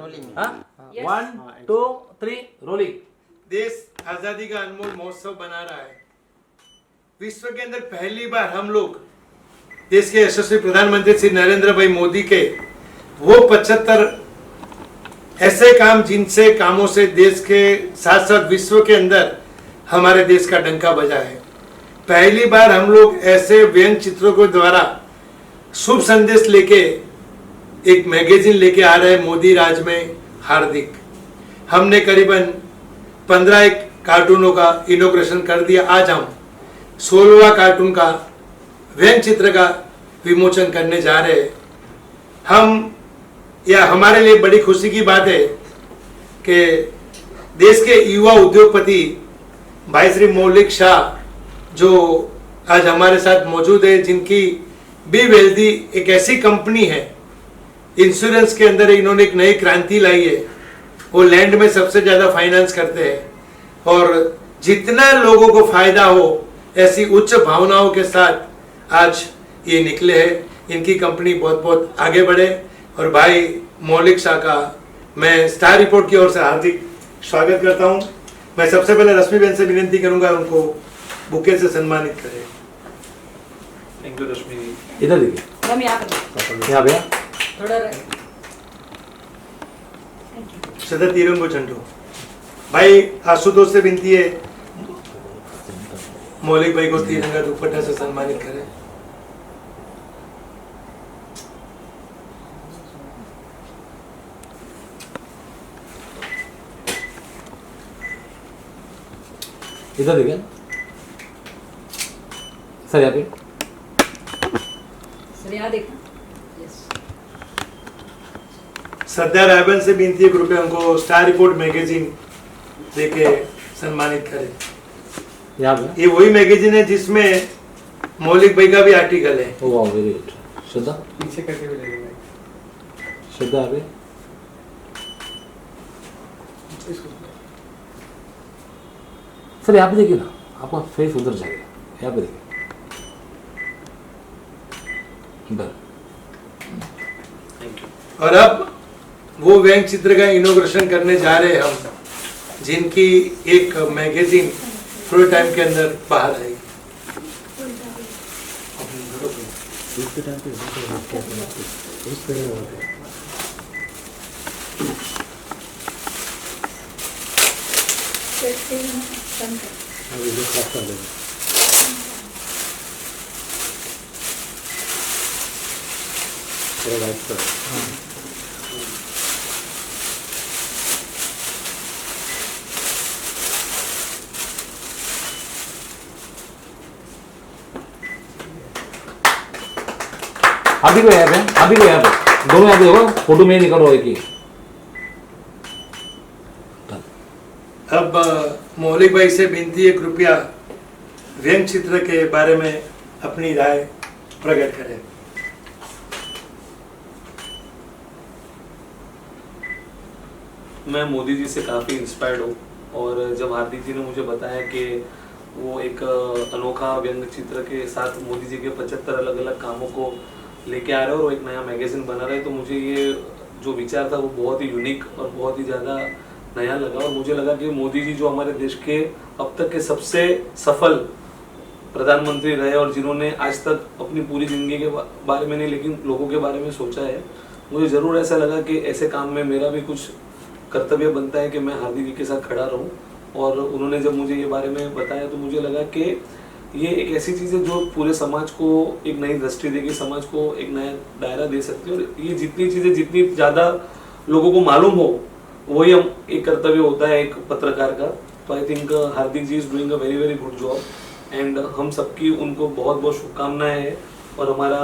1 2 3 rolling. देश आजादी का अनमोल महोत्सव बना रहा है। विश्व के अंदर पहली बार हम लोग देश के यशस्वी प्रधानमंत्री श्री नरेंद्र भाई मोदी के वो 75 ऐसे काम जिनसे कामों से देश के साथ साथ विश्व के अंदर हमारे देश का डंका बजा है। पहली बार हम लोग ऐसे व्यंग चित्रों के द्वारा शुभ संदेश लेके एक मैगजीन लेके आ रहे हैं मोदी राज में हार्दिक। हमने करीबन 15 कार्टूनों का इनॉग्रेशन कर दिया। आज हम 16वां कार्टून का व्यंग चित्र का विमोचन करने जा रहे हैं। यह हमारे लिए बड़ी खुशी की बात है कि देश के युवा उद्योगपति भाई श्री मौलिक शाह जो आज हमारे साथ मौजूद है, जिनकी बी वेल्दी एक ऐसी कंपनी है, इंश्योरेंस के अंदर इन्होंने एक नई क्रांति लाई है। वो लैंड में सबसे ज्यादा फाइनेंस करते हैं और जितना लोगों को फायदा हो ऐसी उच्च भावनाओं के साथ आज ये निकले हैं। इनकी कंपनी बहुत बहुत आगे बढ़े और भाई मौलिक शाह का मैं स्टार रिपोर्ट की ओर से हार्दिक स्वागत करता हूं। मैं सबसे पहले रश्मि बहन से विनती करूंगा उनको बुके से सम्मानित करें। थैंक यू रश्मि जी। इधर देखिए, हम यहाँ भैया थोड़ा सदा तिरंगो झंडो। भाई आशुतोष से विनती है मौलिक भाई को तिरंगा दुपट्टा से सम्मानित करें। इधर देखिए सर, यहाँ पे सर, यहाँ देखना। श्रद्धा रायबन से विनती है कृपया उनको स्टार रिपोर्ट मैगजीन देके सम्मानित करें। यहाँ पे ये वही मैगजीन है जिसमें मौलिक भाई का भी आर्टिकल है। ओ वाह, वेरी गुड। श्रद्धा पीछे करके भी लगेगा। श्रद्धा अभी सर यहाँ पे देखिए ना, आपका फेस उधर जाएगा। यहाँ पे देखिए इधर। और अब वो व्यंग चित्र का इनॉग्रेशन करने जा रहे हैं हम, जिनकी एक मैगजीन थोड़े टाइम के अंदर बाहर आएगी। अभी को यहाँ पे, अभी को यहाँ पे दोनों यहाँ पे होगा। फोटो में निकलो एक ही। अब मौलिक भाई से विनती है कृपया व्यंग चित्र के बारे में अपनी राय प्रकट करें। मैं मोदी जी से काफ़ी इंस्पायर्ड हूँ और जब हार्दिक जी ने मुझे बताया कि वो एक अनोखा व्यंग चित्र के साथ मोदी जी के 75 अलग अलग कामों को लेके आ रहे हैं और एक नया मैगजीन बना रहे हैं, तो मुझे ये जो विचार था वो बहुत ही यूनिक और बहुत ही ज़्यादा नया लगा। और मुझे लगा कि मोदी जी जो हमारे देश के अब तक के सबसे सफल प्रधानमंत्री रहे और जिन्होंने आज तक अपनी पूरी ज़िंदगी के बारे में नहीं लेकिन लोगों के बारे में सोचा है, मुझे ज़रूर ऐसा लगा कि ऐसे काम में मेरा भी कुछ कर्तव्य बनता है कि मैं हार्दिक जी के साथ खड़ा रहूं। और उन्होंने जब मुझे ये बारे में बताया तो मुझे लगा कि ये एक ऐसी चीज़ है जो पूरे समाज को एक नई दृष्टि देगी, समाज को एक नया दायरा दे सकती है। और ये जितनी चीज़ें जितनी ज़्यादा लोगों को मालूम हो वही हम एक कर्तव्य होता है एक पत्रकार का। तो I think Hardik ji is doing a very very good job and हम सबकी उनको बहुत बहुत शुभकामनाएं हैं और हमारा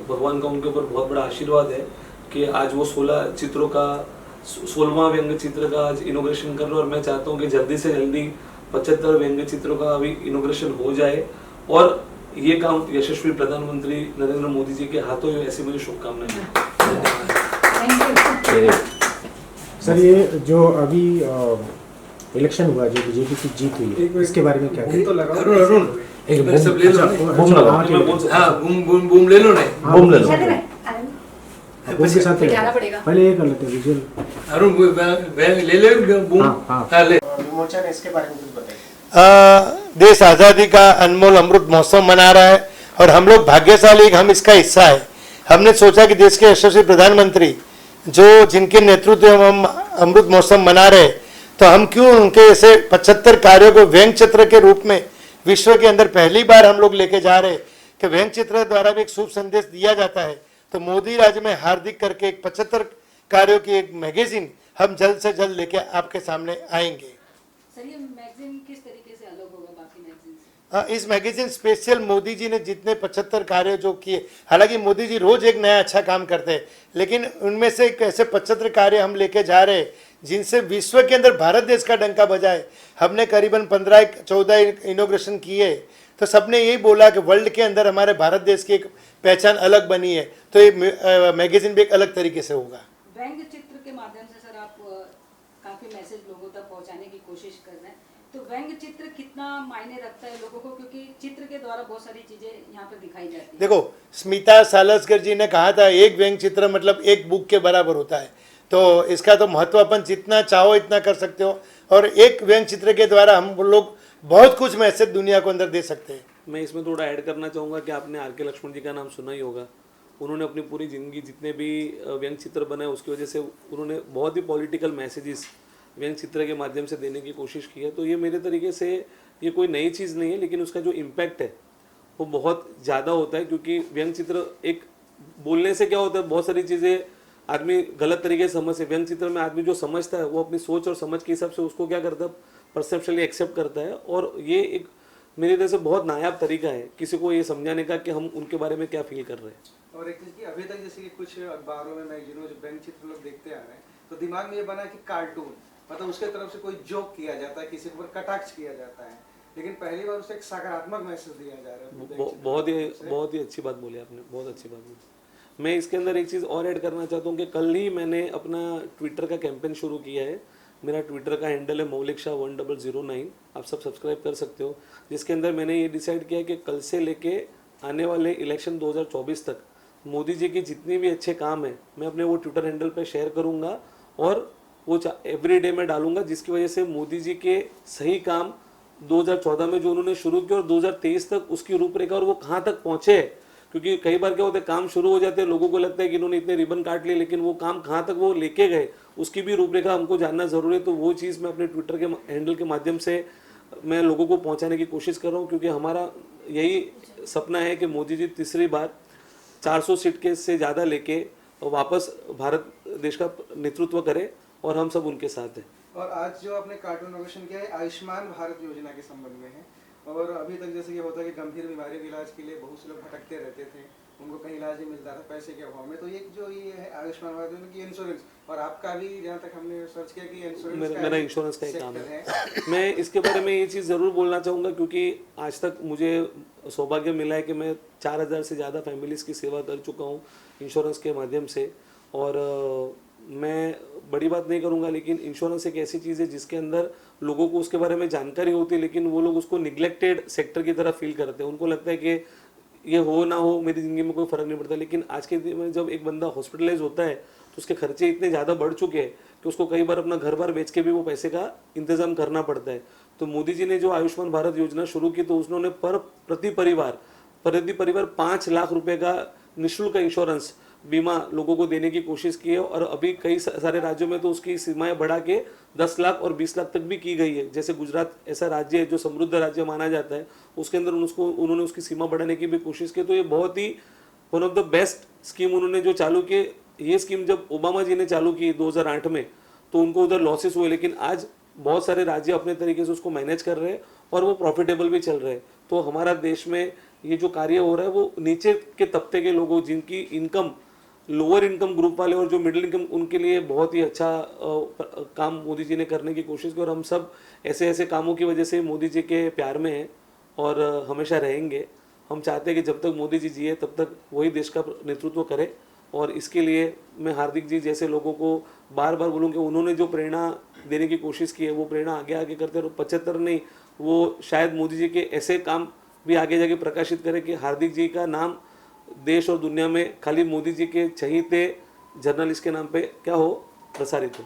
भगवान का उनके ऊपर बहुत बड़ा आशीर्वाद है कि आज वो 16 चित्रों का 16वां व्यंग्य चित्र का आज इनोग्रेशन कर रहे हैं। और मैं चाहता हूँ कि जल्दी से जल्दी 75 व्यंग्य चित्रों का अभी इनोग्रेशन हो जाए और ये काम यशस्वी प्रधानमंत्री नरेंद्र मोदी जी के हाथों में, ऐसी मुझे शुभकामनाएं हैं। सर, ये जो अभी इलेक्शन हुआ, जो बीजेपी की जीत हुई है, इसके बारे में क्या कहें? तो लगा अरुण अरुण एक मेरे सब ले लो। बूम लगा। हाँ बूम ले लो ना। बूम ले लो। वो के साथ दिखाना पड़ेगा। पहले ये कर लेते हैं विजुअल। अरुण ले ले बूम। हाँ। हाँ ले। विमोचन इसके बारे में कुछ बताइए। देश आज़ादी का अनमोल अमृत महोत्सव मना रहा है और हम लोग भाग्यशाली हम इसका हिस्सा है। हमने सोचा कि देश के यशस्वी प्रधानमंत्री जो जिनके नेतृत्व में हम अमृत महोत्सव मना रहे, तो हम क्यों उनके ऐसे 75 कार्यों को व्यंग चित्र के रूप में विश्व के अंदर पहली बार हम लोग लेके जा रहे कि व्यंग चित्र द्वारा भी एक शुभ संदेश दिया जाता है। तो मोदी राज्य में हार्दिक करके एक 75 कार्यों की एक मैगजीन हम जल्द से जल्द लेके आपके सामने आएंगे। सर ये मैगजीन किस तरीके से अलग होगा बाकी मैगजीन से? इस मैगजीन स्पेशल मोदी जी ने जितने 75 कार्य जो किए, हालांकि मोदी जी रोज एक नया अच्छा काम करते हैं, लेकिन उनमें से एक ऐसे 75 कार्य हम लेके जा रहे हैं जिनसे विश्व के अंदर भारत देश का डंका बजाए। हमने करीबन 15-14 इनोग्रेशन किए, तो सबने यही बोला कि वर्ल्ड के अंदर हमारे भारत देश की एक पहचान अलग बनी है, तो ये मैगजीन भी एक अलग तरीके से होगा। व्यंग चित्र के माध्यम से सर आप काफी मैसेज लोगों तक पहुंचाने की कोशिश कर रहे हैं, तो व्यंग चित्र कितना मायने रखता है लोगों को, क्योंकि चित्र के द्वारा बहुत सारी चीजें यहाँ पर दिखाई जाती है। देखो, स्मिता सालस्कर जी ने कहा था एक व्यंग चित्र मतलब एक बुक के बराबर होता है, तो इसका तो महत्व अपन जितना चाहो इतना कर सकते हो, और एक व्यंग चित्र के द्वारा हम लोग बहुत कुछ मैसेज दुनिया को अंदर दे सकते हैं। मैं इसमें थोड़ा ऐड करना चाहूँगा कि आपने आर.के. लक्ष्मण जी का नाम सुना ही होगा। उन्होंने अपनी पूरी ज़िंदगी जितने भी व्यंग चित्र बनाए उसकी वजह से उन्होंने बहुत ही पॉलिटिकल मैसेजेस व्यंग चित्र के माध्यम से देने की कोशिश की है। तो ये मेरे तरीके से ये कोई नई चीज़ नहीं है, लेकिन उसका जो इम्पैक्ट है वो बहुत ज़्यादा होता है, क्योंकि व्यंग चित्र एक बोलने से क्या होता है, बहुत सारी चीज़ें आदमी गलत तरीके से समझते। व्यंग चित्र में आदमी जो समझता है वो अपनी सोच और समझ के हिसाब से उसको क्या करता है, परसेप्शनली एक्सेप्ट करता है, और ये एक मेरी तरह से बहुत नायाब तरीका है किसी को ये समझाने का कि हम उनके बारे में क्या फील कर रहे हैं। और एक चीज की अभी तक जैसे कि कुछ अखबारों में मैगजीनों जो व्यंग चित्र लोग देखते आ रहे हैं, तो दिमाग में ये बना कि कार्टून मतलब उसके तरफ से कोई जोक किया जाता है, किसी के ऊपर कटाक्ष किया जाता है, लेकिन पहली बार उसे एक सकारात्मक मैसेज दिया जा रहा है। बहुत ही अच्छी बात बोली आपने, बहुत अच्छी बात बोली। मैं इसके अंदर एक चीज़ और ऐड करना चाहता हूँ कि कल ही मैंने अपना ट्विटर का कैंपेन शुरू किया है। मेरा ट्विटर का हैंडल है मौलिक शाह 1009, आप सब सब्सक्राइब कर सकते हो, जिसके अंदर मैंने ये डिसाइड किया कि कल से लेके आने वाले इलेक्शन 2024 तक मोदी जी के जितने भी अच्छे काम हैं मैं अपने वो ट्विटर हैंडल पे शेयर करूँगा, और वो एवरी डे में डालूंगा, जिसकी वजह से मोदी जी के सही काम 2014 में जो उन्होंने शुरू किया और 2023 तक उसकी रूपरेखा और वो कहाँ तक पहुँचे। क्योंकि कई बार क्या होता है, काम शुरू हो जाते हैं, लोगों को लगता है कि इन्होंने इतने रिबन काट लिए, लेकिन वो काम कहाँ तक वो लेके गए उसकी भी रूपरेखा हमको जानना जरूरी है। तो वो चीज़ मैं अपने ट्विटर के हैंडल के माध्यम से मैं लोगों को पहुँचाने की कोशिश कर रहा हूँ, क्योंकि हमारा यही सपना है कि मोदी जी तीसरी बार 400 सीट के से ज़्यादा लेके वापस भारत देश का नेतृत्व करें, और हम सब उनके साथ हैं। और आज जो आपने कार्टून इनोवेशन किया है आयुष्मान भारत योजना के संबंध में है, और अभी तक जैसे ये होता है कि गंभीर बीमारी के इलाज के लिए बहुत से लोग भटकते रहते थे, उनको कहीं इलाज नहीं मिलता था पैसे के अभाव में, तो ये जो ये है आयुष्मान भारत योजना की इंश्योरेंस, और आपका भी जहाँ तक हमने सर्च किया कि इंश्योरेंस मेरा इंश्योरेंस का ही काम है। मैं इसके बारे में ये चीज़ ज़रूर बोलना चाहूँगा, क्योंकि आज तक मुझे सौभाग्य मिला है कि मैं 4000 से ज़्यादा फैमिलीज़ की सेवा कर चुका हूँ इंश्योरेंस के माध्यम से। और मैं बड़ी बात नहीं करूँगा, लेकिन इंश्योरेंस एक ऐसी चीज़ है जिसके अंदर लोगों को उसके बारे में जानकारी होती है, लेकिन वो लोग उसको निगलेक्टेड सेक्टर की तरह फील करते हैं। उनको लगता है कि ये हो ना हो मेरी ज़िंदगी में कोई फ़र्क नहीं पड़ता, लेकिन आज के दिन में जब एक बंदा हॉस्पिटलाइज होता है तो उसके खर्चे इतने ज़्यादा बढ़ चुके हैं कि उसको कई बार अपना घर बार बेच के भी वो पैसे का इंतज़ाम करना पड़ता है। तो मोदी जी ने जो आयुष्मान भारत योजना शुरू की, तो उन्होंने प्रति परिवार 5 लाख रुपए का निःशुल्क इंश्योरेंस बीमा लोगों को देने की कोशिश की है, और अभी कई सारे राज्यों में तो उसकी सीमाएं बढ़ा के 10 लाख और 20 लाख तक भी की गई है। जैसे गुजरात ऐसा राज्य है जो समृद्ध राज्य माना जाता है, उसके अंदर उन्होंने उसकी सीमा बढ़ाने की भी कोशिश की। तो ये बहुत ही one of the best scheme उन्होंने जो चालू की। ये स्कीम जब ओबामा जी ने चालू की 2008 में, तो उनको उधर लॉसेस हुए, लेकिन आज बहुत सारे राज्य अपने तरीके से उसको मैनेज कर रहे हैं और वो प्रॉफिटेबल भी चल रहे हैं। तो हमारा देश में ये जो कार्य हो रहा है वो नीचे के तबके के लोगों, जिनकी इनकम लोअर इनकम ग्रुप वाले और जो मिडिल इनकम, उनके लिए बहुत ही अच्छा काम मोदी जी ने करने की कोशिश की। और हम सब ऐसे ऐसे कामों की वजह से मोदी जी के प्यार में हैं और हमेशा रहेंगे। हम चाहते हैं कि जब तक मोदी जी जिए तब तक वही देश का नेतृत्व करे, और इसके लिए मैं हार्दिक जी जैसे लोगों को बार बार बोलूँ कि उन्होंने जो प्रेरणा देने की कोशिश की है वो प्रेरणा आगे आगे करते हैं। और 75 नहीं, वो शायद मोदी जी के ऐसे काम भी आगे जाके प्रकाशित करें कि हार्दिक जी का नाम देश और दुनिया में खाली मोदी जी के चहीते जर्नलिस्ट के नाम पे क्या हो प्रसारित हो।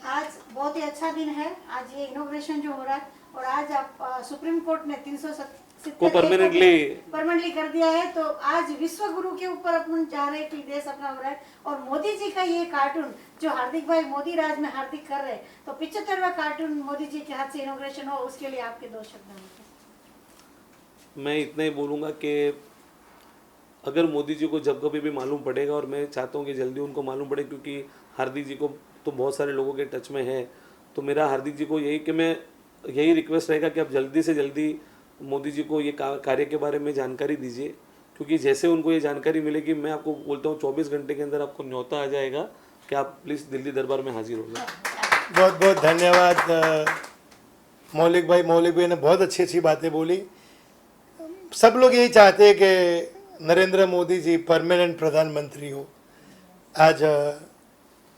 आज बहुत ही अच्छा दिन है। आज ये इनोग्रेशन जो हो रहा है और आज आप सुप्रीम कोर्ट ने 370 को परमानेंटली कर दिया है, तो आज विश्व गुरु के ऊपर अपन चाह रहे हैं कि देश अपना हो रहा है। और मोदी जी का ये कार्टून जो हार्दिक भाई मोदी राज में हार्दिक कर रहे हैं, तो 75वां कार्टून मोदी जी के हाथ से इनोग्रेशन हो, उसके लिए आपके 2 शब्द हैं। मैं इतना ही बोलूँगा कि अगर मोदी जी को जब कभी भी मालूम पड़ेगा, और मैं चाहता हूँ कि जल्दी उनको मालूम पड़े, क्योंकि हार्दिक जी को तो बहुत सारे लोगों के टच में है, तो मेरा हार्दिक जी को यही रिक्वेस्ट रहेगा कि आप जल्दी से जल्दी मोदी जी को ये कार्य के बारे में जानकारी दीजिए, क्योंकि जैसे उनको ये जानकारी मिलेगी, मैं आपको बोलता हूँ 24 घंटे के अंदर आपको न्योता आ जाएगा कि आप प्लीज़ दिल्ली दरबार में हाजिर हो जाए। बहुत बहुत धन्यवाद मौलिक भाई ने बहुत अच्छी अच्छी बातें बोली। सब लोग यही चाहते हैं कि नरेंद्र मोदी जी परमानेंट प्रधानमंत्री हो। आज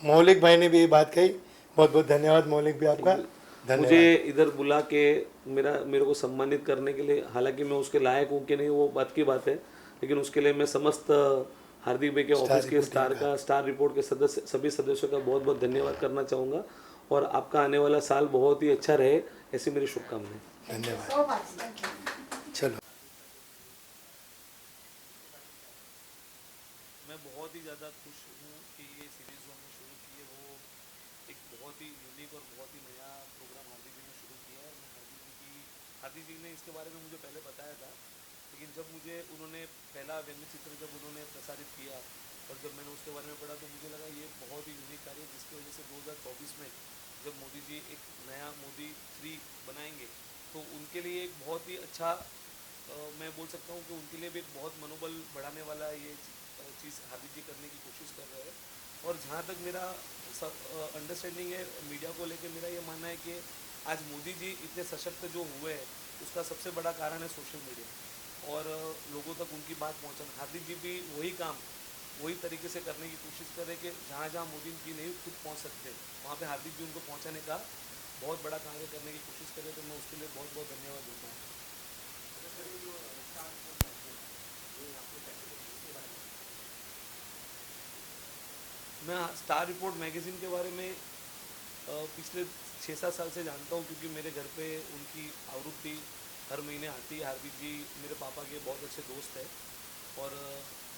मौलिक भाई ने भी ये बात कही। बहुत बहुत धन्यवाद मौलिक भी आपका। मुझे इधर बुला के मेरे को सम्मानित करने के लिए, हालांकि मैं उसके लायक हूँ कि नहीं वो बात की बात है, लेकिन उसके लिए मैं समस्त हार्दिक भाई के ऑफिस के स्टार रिपोर्ट के सभी सदस्यों का बहुत बहुत धन्यवाद करना चाहूँगा। और आपका आने वाला साल बहुत ही अच्छा रहे, ऐसी मेरी शुभकामनाएं। धन्यवाद। चलो, मैं बहुत ही ज़्यादा खुश हूँ कि ये सीरीज़ जो हमने शुरू की है वो एक बहुत ही यूनिक और बहुत ही नया प्रोग्राम हार्दिक जी ने शुरू किया है। हार्दिक जी ने इसके बारे में मुझे पहले बताया था, लेकिन जब मुझे उन्होंने पहला व्यंग्य चित्र जब उन्होंने प्रसारित किया और जब मैंने उसके बारे में पढ़ा, तो मुझे लगा ये बहुत ही यूनिक कार्य है, जिसकी वजह से 2024 में जब मोदी जी एक नया मोदी 3 बनाएंगे, तो उनके लिए एक बहुत ही अच्छा मैं बोल सकता हूँ कि उनके लिए भी एक बहुत मनोबल बढ़ाने वाला ये चीज़ हार्दिक जी करने की कोशिश कर रहे हैं। और जहाँ तक मेरा अंडरस्टैंडिंग है मीडिया को लेकर, मेरा ये मानना है कि आज मोदी जी इतने सशक्त जो हुए हैं, उसका सबसे बड़ा कारण है सोशल मीडिया और लोगों तक उनकी बात पहुँचाना। हार्दिक जी भी वही काम वही तरीके से करने की कोशिश कर रहे हैं कि जहाँ जहाँ मोदी जी नहीं खुद पहुँच सकते, वहाँ पे हार्दिक जी उनको पहुँचाने का बहुत बड़ा कार्य करने की कोशिश कर रहे हैं। तो मैं उसके लिए बहुत बहुत धन्यवाद देता हूँ। मैं स्टार रिपोर्ट मैगज़ीन के बारे में पिछले 6-7 साल से जानता हूँ, क्योंकि मेरे घर पे उनकी आवृत्ति हर महीने आती है। हार्दिक जी मेरे पापा के बहुत अच्छे दोस्त हैं और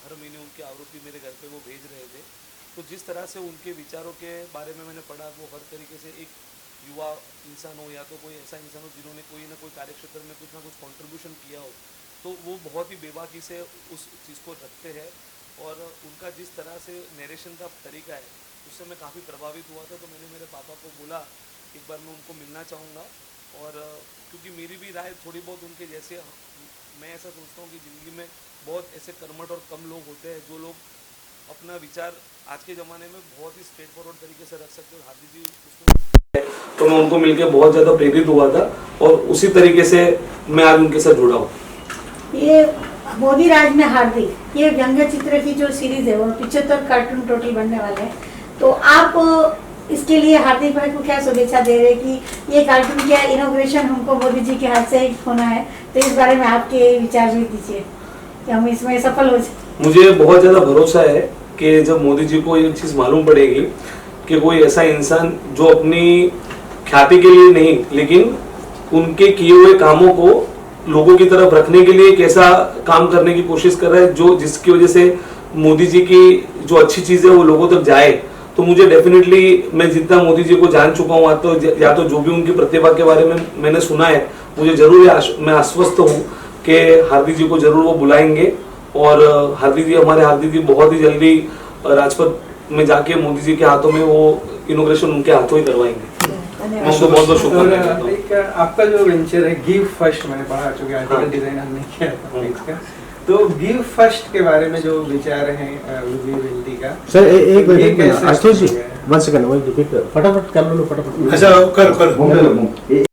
हर महीने उनकी आवृत्ति मेरे घर पे वो भेज रहे थे। तो जिस तरह से उनके विचारों के बारे में मैंने पढ़ा, वो हर तरीके से एक युवा इंसान हो या तो कोई ऐसा इंसान हो जिन्होंने कोई ना कोई कार्यक्षेत्र में कुछ ना कुछ कंट्रीब्यूशन किया हो, तो वो बहुत ही बेबाकी से उस चीज़ को रखते हैं। और उनका जिस तरह से नरेशन का तरीका है, उससे मैं काफ़ी प्रभावित हुआ था। तो मैंने मेरे पापा को बोला एक बार मैं उनको मिलना चाहूँगा, और क्योंकि मेरी भी राय थोड़ी बहुत उनके जैसे, मैं ऐसा सोचता हूँ कि ज़िंदगी में बहुत ऐसे कर्मठ और कम लोग होते हैं जो लोग अपना विचार आज के ज़माने में बहुत ही स्ट्रेट फॉरवर्ड तरीके से रख सकते हैं। हार्दिक जी उसमें, तो मैं उनको मिलकर बहुत ज़्यादा प्रेरित हुआ था और उसी तरीके से मैं आज उनके साथ जुड़ा हूँ। ये मोदी राज में हार्दिक, ये व्यंग्य चित्र की जो सीरीज है वो 75 कार्टून टोटल बनने वाले हैं। तो आप इसके लिए हार्दिक भाई को क्या शुभेच्छा दे रहे कि ये कार्टून का इनोग्रेशन हमको मोदी जी के हाथ से ही होना है, तो इस बारे में आपके विचार भी दीजिए कि हम इसमें सफल हो जाए। मुझे बहुत ज़्यादा भरोसा है कि जब मोदी जी को ये चीज़ मालूम पड़ेगी कि कोई ऐसा इंसान जो अपनी ख्याति के लिए नहीं, लेकिन उनके किए हुए कामों को लोगों की तरफ रखने के लिए कैसा काम करने की कोशिश कर रहा है, जो जिसकी वजह से मोदी जी की जो अच्छी चीज़ है वो लोगों तक जाए, तो मुझे डेफिनेटली, मैं जितना मोदी जी को जान चुका हूँ, या तो जो भी उनकी प्रतिभा के बारे में मैंने सुना है, मुझे जरूर मैं आश्वस्त हूँ कि हार्दिक जी को जरूर वो बुलाएंगे। और हार्दिक जी बहुत ही जल्दी राजपथ में जाके मोदी जी के हाथों में वो इनोग्रेशन उनके हाथों ही करवाएंगे। मैं उनको बहुत बहुत शुभकामनाएं देता हूं। एक आपका जो वेंचर है गिव फर्स्ट, मैंने पढ़ा, चूंकि आर्टिकल डिजाइन हमने किया था इसका, तो गिव फर्स्ट के बारे में जो विचार हैं विजिबिलिटी का, सर एक कैसे आशीष जी 1 सेकंड, फटाफट कर लो, फटाफट। अच्छा कर